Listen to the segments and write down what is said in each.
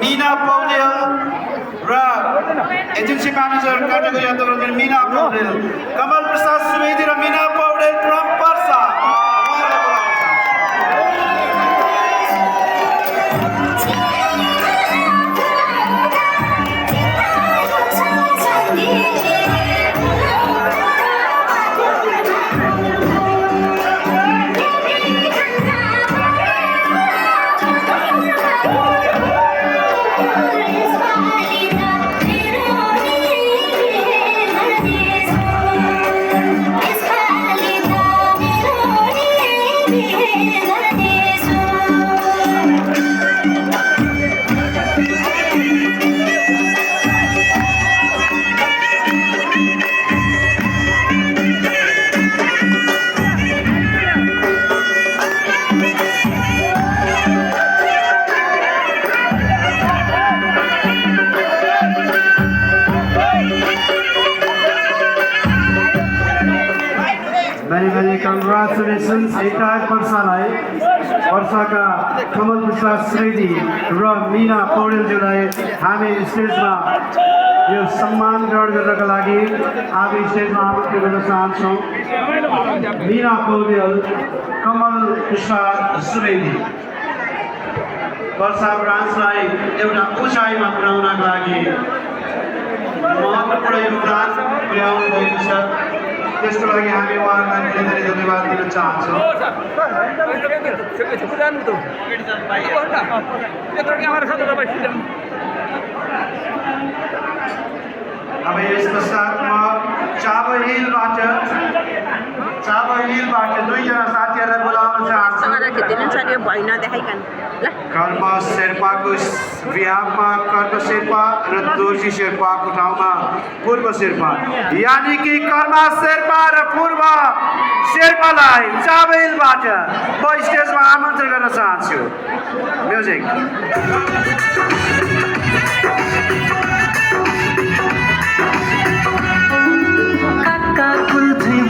मीना पौडेल र agency manager category अन्तर्गत मीना पौडेल, कमल प्रसाद सुवेदी र Meena Paudel from Parsa. Many congratulations entire पर्सालाई, पर्साका कमल प्रसाद सुवेदी र मीना पौडेलज्यूलाई हामी स्टेजमा यो सम्मान ग्रहण गर्नका लागि हामी स्टेजमा आमन्त्रित गर्न चाहन्छौँ। मीना पौडेल, कमल प्रसाद सुवेदी पर्सा ब्रान्चलाई एउटा उचाइमा पुर्याउनका लागि महत्त्वपूर्ण योगदान पुर्याउनु भएको छ। त्यसको लागि हामी उहाँहरूलाई धेरै धेरै धन्यवाद दिन चाहन्छौँ। अब यस पश्चातमा चाबो हिलबाट दुईजना साथीहरूलाई बोलाउन चाहन्छु। कर्म शेर्पाको बिहाफमा कर्म शेर्पा र दोर्जी शेर्पाको ठाउँमा पूर्व शेर्पा, यानि कि कर्म शेर्पा र पूर्व शेर्पालाई चाबो हिलबाट म स्टेजमा आमन्त्रण गर्न चाहन्छु। म्युजिक।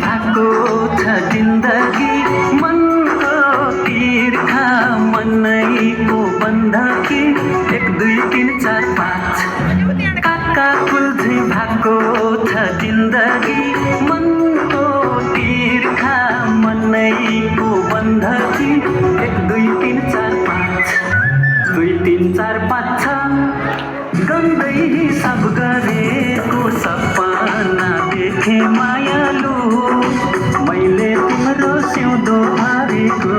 भएको छ जिन्दगी मनको तिर्खा मनैको बन्दकी 1 2 3 4 5 काका कुल्झी भएको छ जिन्दगी मनको तिर्खा मनैको बन्दकी 1 2 3 4 5 2 3 4 5 6 गन्दै सब गरेको सपना देखे मायालु मैले तिम्रो सिउँदो भरेको